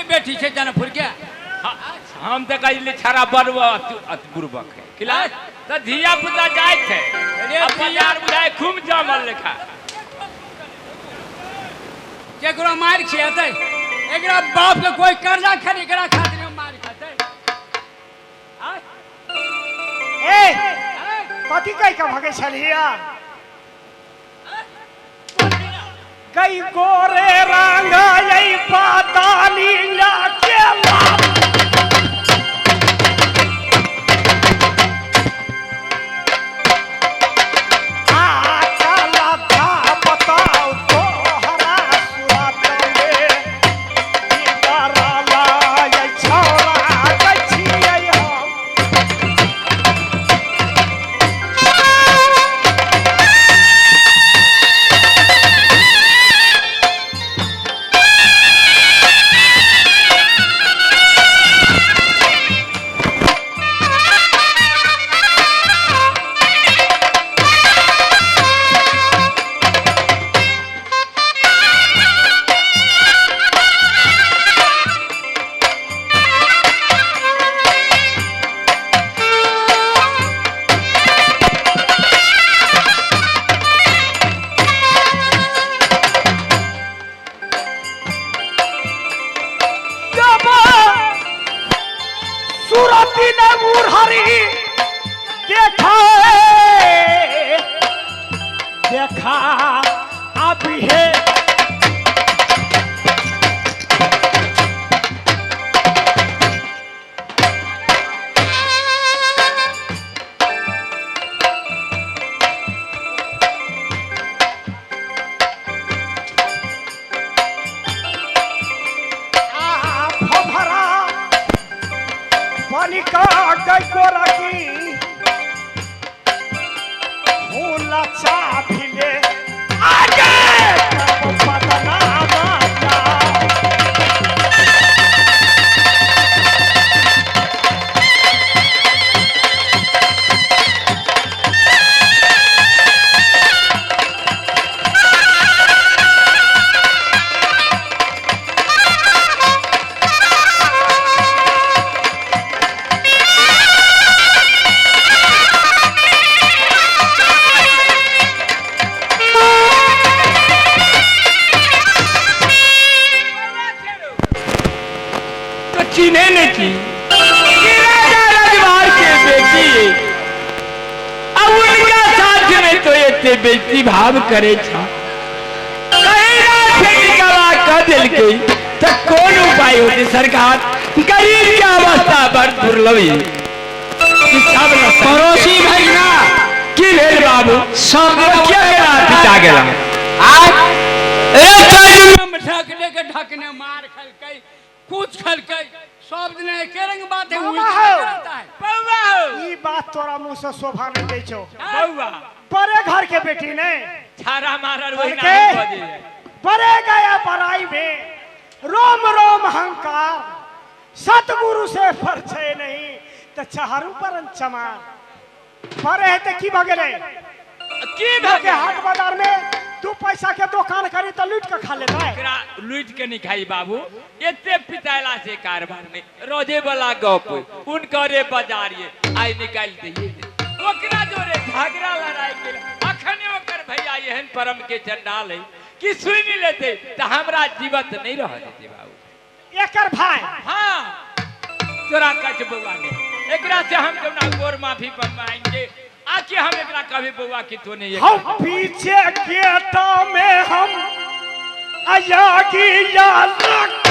बेटी से जनपुर के हम तो कहली छाड़ा बड़वा बुर्बक है खिला तो धिया पुता जाए थे अपन यार बुझाए खूब जमल लेखा केकरो मार खियाते एकरा बाप के कोई कर्जा खरी एकरा खातिर मार खाते ए कथी कह के भगे छलिया कई गोरे रंगा यही पाताली ना के देखा अभी है भरा पानी का गई को रखी चाभिले आगे पतना बाजा चिन्हे नहीं थी राजवार के बेटी अब उनका साथ में तो ये बेटी भाव करे था कह दिल गई तो कौन उपाय होते सरकार गरीब की अवस्था बड़ दुर्लभ पड़ोसी भाई ना कि भेल बाबू सब क्या पिता गेला आज ढकने मार खलकै कुछ खलकै सब दिन एके रंग बात है ई बात तोरा मुंह से शोभा नहीं दै छौ बउआ बड़े घर के बेटी ने छाड़ा मारल वही ना बजे बड़े गया बड़ाई में रोम रोम अहंकार सतगुरु से परिचय नहीं तो चाहरू पर चमा बड़े है तो की भगले की भगे हाट बाजार में तू पैसा के दुकान करी तो लूट के खा लेता है लूट के नहीं खाई बाबू इतने पिताला से कारबार में रोजे वाला गप उनकरे बाजारिए आई निकाल दिए ओकरा जोरे झगड़ा लड़ाई के अखने ओकर भैया एहन परम के चंडाल है कि सुन लेते तो हमरा जीवित नहीं रह देते बाबू एकर भाई हां तोरा कच बउआ ने एकरा से हम जौना गोर माफी बनवाएंगे आके हम एकरा कभी बउआ की तो नहीं हम पीछे गेटा में हम आयागी या लगा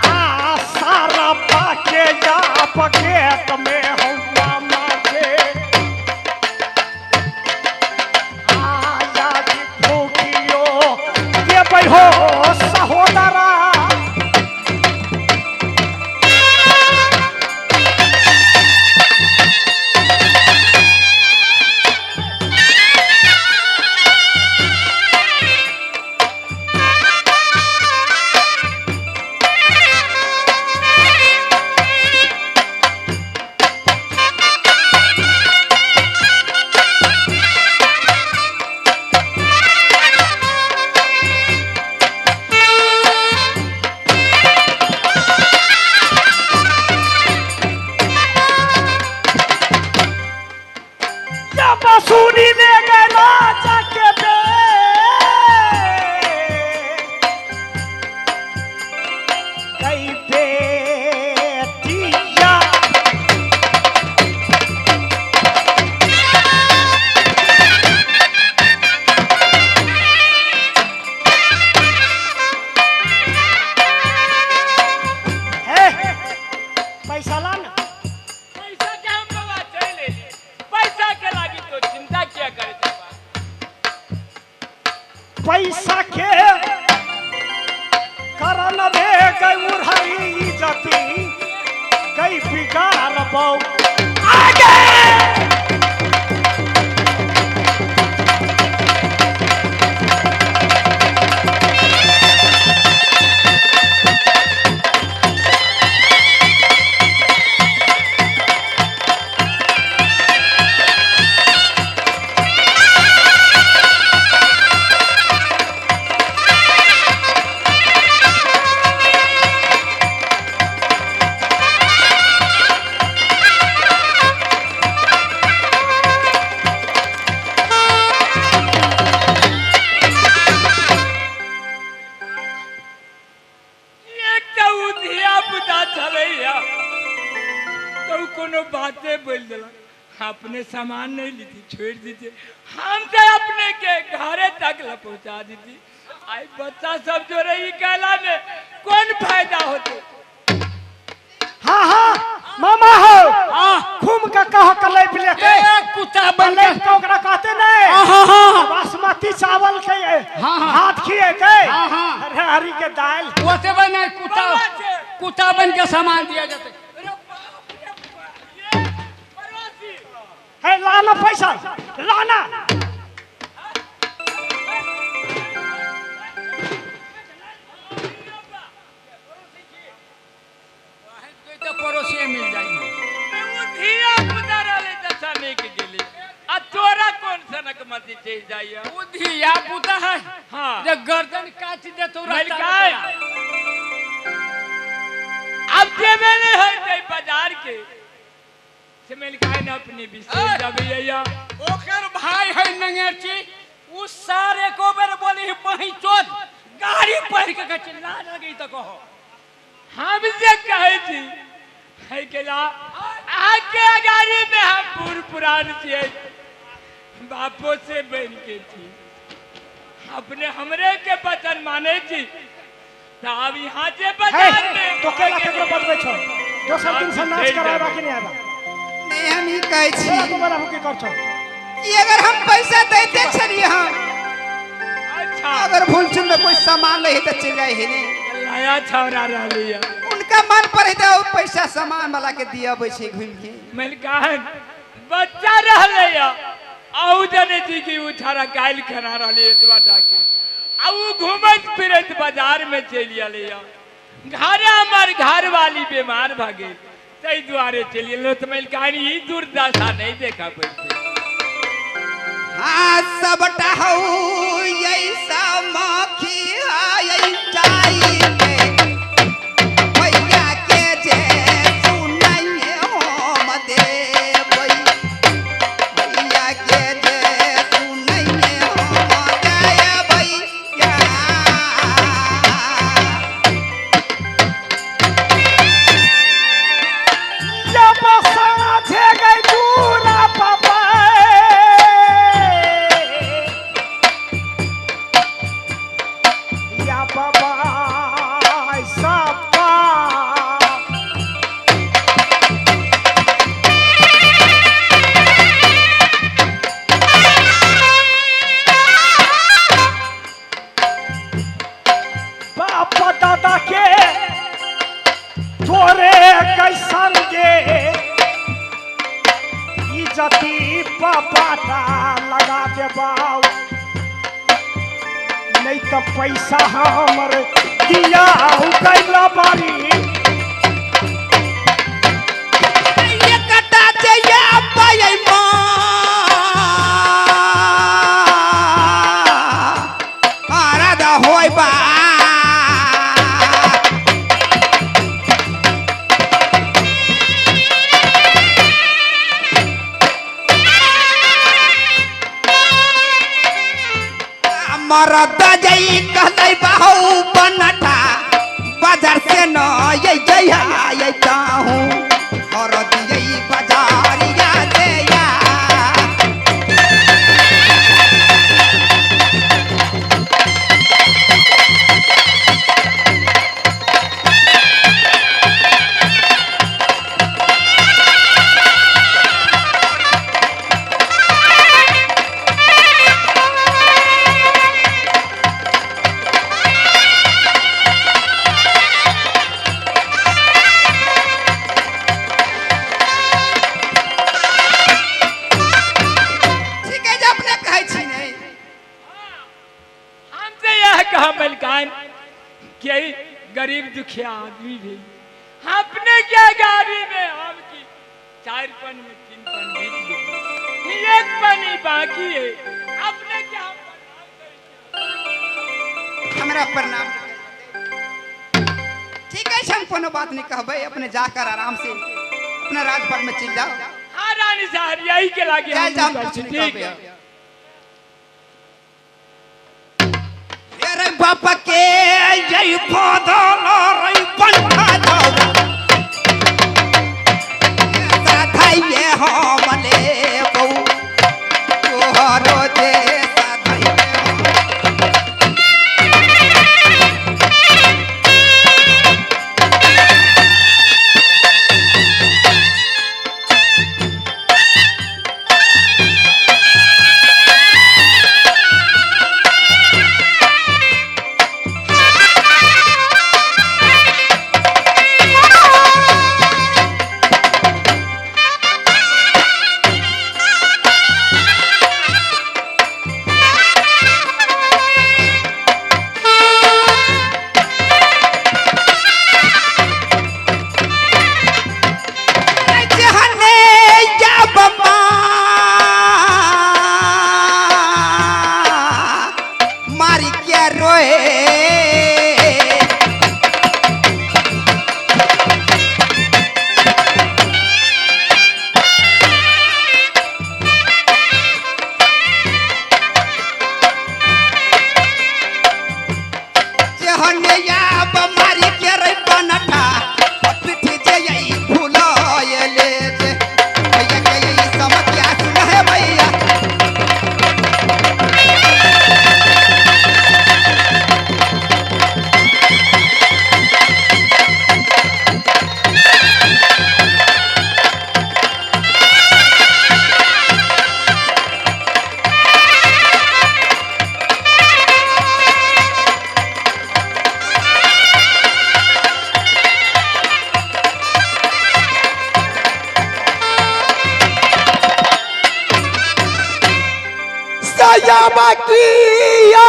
आ सारा पाके जा पकेट में हम मामा के आयागी भूखियो के हो सहोदरा सुनी ले गए राजा के कई बेटिया पैसा लाना पैसा क्या हम बाबा चले पैसा के लागी तो चिंता क्या करे बाबा पैसा के करन दे गई उड़हरी इज्जती गई बिगाड़ बहु आगे अपने सामान नहीं ली थी छोड़ दीजिए हम तो अपने के घरे तक ला पहुंचा दीजिए आई बच्चा सब जो रही कहला में कौन फायदा होते हाँ हाँ मामा हो घूम का कहो कले बिले के कुत्ता बन कले को ओकरा कहते नहीं बासमती चावल के हाथ खिए के अरे हरी के दाल वैसे बने कुत्ता बन के सामान दिया जाते है लाना पैसा लाना तो पड़ोसी मिल जाएंगे वो धिया पुता रहले दसाने के गेली आ तोरा कौन सनक मती चल जाइया वो धिया पुता है हां जे गर्दन काट दे तो मलिकाई अब जे मैंने है ते बाजार के से मलिकाई ने अपनी विशेष जबैया ओकर भाई है नंगेरची उस सारे को बेर बोली बही चोद गाड़ी पर के चिल्ला लगी तो कहो हम से कहे थी है के ला आके गाड़ी में हम पुरान छिए बापो से बन के थी अपने हमरे के वचन माने थी अब यहाँ से बाजार में तो केला केकरो बदबै छो दोसर दिन से नाच कराबा कि नहीं आबा नहीं हम ही कहै छी तो बड़ा होके कर छो कि अगर हम पैसा देते छलिए हम अच्छा अगर भूल चूक में कोई सामान ले तो चल जाए ही नहीं लाया छौरा रहलिया उनका मन पर है तो पैसा सामान वाला के दिया बैसे घूम के मलिकान बच्चा रहलिया आउ जने जी की उठारा काइल खना रहली एतवा डाके आउ घूमत फिरत बाजार में चलिया लिया घरे हमार घर वाली बीमार भ गेल तई द्वारे चलिए लो तो मलिकान ई दुर्दशा नहीं देखा पड़ते हाँ सबटा हो ऐसा मखी है चाई के भैया के जे सुनाइए हो मदे भैया के जे सुनाइए हो मदे भैया जब साझे गई पूरा पापा या बाबा सपा बापा दादा के थोड़े कैसन गे इज्जती पापाटा लगा देबाऊ नहीं तो पैसा हमर दिया कैला बारी ये कटा चाहिए पाई मारा दा होई बा मरद जई कहलै बाहु बनटा बाजार से न ये जइहा ये चाहूं मरद जई बाजारिया दे या कि गरीब दुखिया आदमी भी अपने क्या गाड़ी में हम की 4 पन में 3 पन बीत गए एक पनी बाकी है अपने क्या हमरा प्रणाम ठीक है हम कोनो बात नहीं कहबे अपने जाकर आराम से अपना राजपाट में चल जाओ हाँ रानी साहब यही के लागे ठीक है रे बापा के जय बदल रे पंखा दो साधाइए हमले बहु तोहरो जे साधाइए Yabakia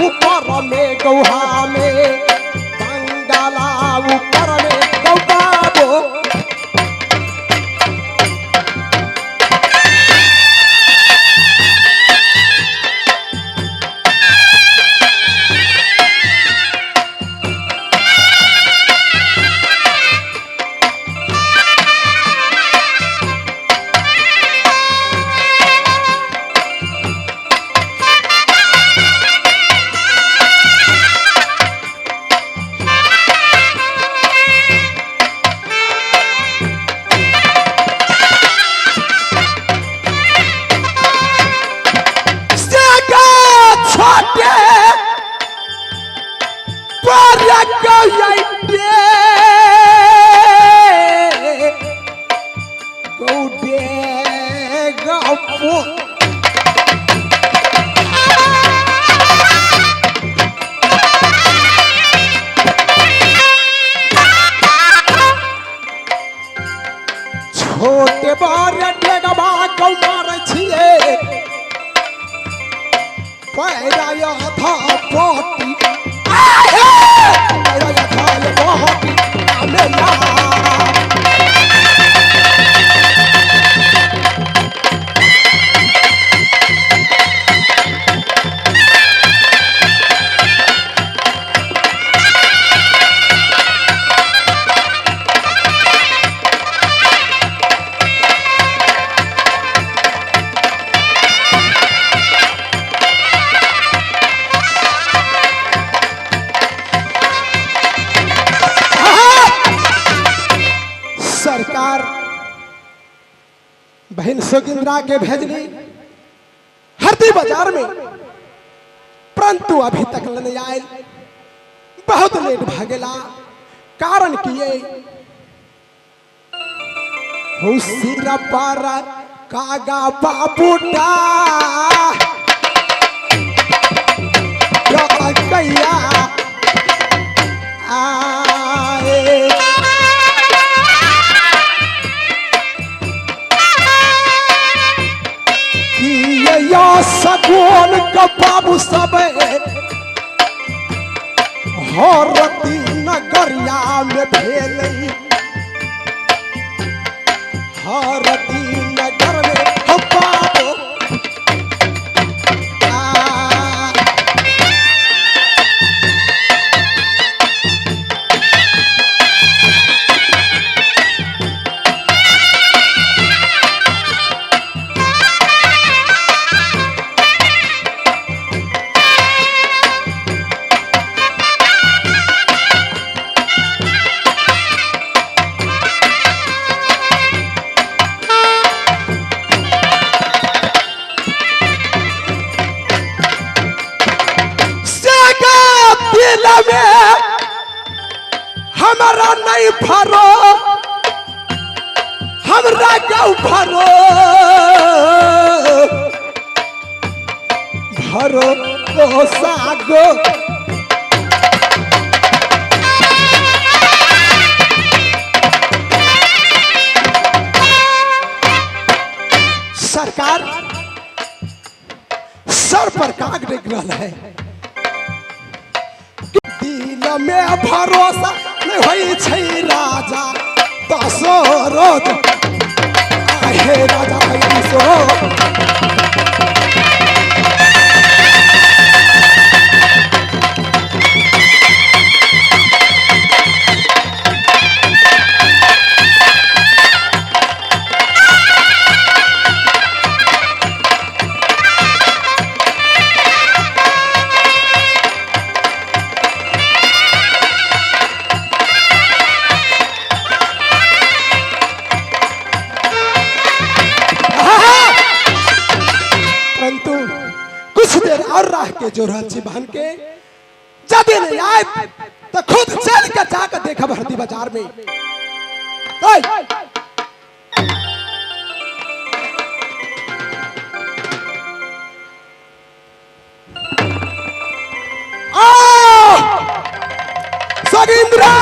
ऊपर में गौहा में बंगाला ऊपर में गौबाबो छोटे बार डेगबा गौ मार छिए पैराया था पोटी पैराया था ये पोटी मेरा सरकार बहन सुगिंद्रा के भेजनी हरदी बाजार में, परंतु अभी तक नहीं आए। बहुत लेट भागेला कारण किए सिरा पर कागा बाबूटा कैया आए या सगोन का बाबू सब हरती नगरिया में भेल हरती नगर में हम बाबू हमारा नहीं भरो हमरा गाँव भरो भरो ओ सागो सरकार सर पर काग डिग रहा है, दिल में भरोसा नहीं होई छै राजा दशरथ आहे राजा दशरथ और राह के जो रची बहन के जब नहीं आए तो खुद चल कर जाकर देखा भरती बाजार में सगिंद्रा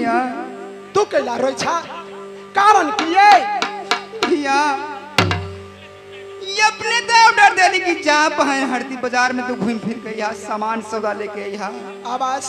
भैया तू कैला रोई छा कारण किए भैया ये अपने तो ऑर्डर देने की जा पाए हरदी बाजार में तो घूम फिर के यहाँ सामान सौदा लेके यहाँ आवाज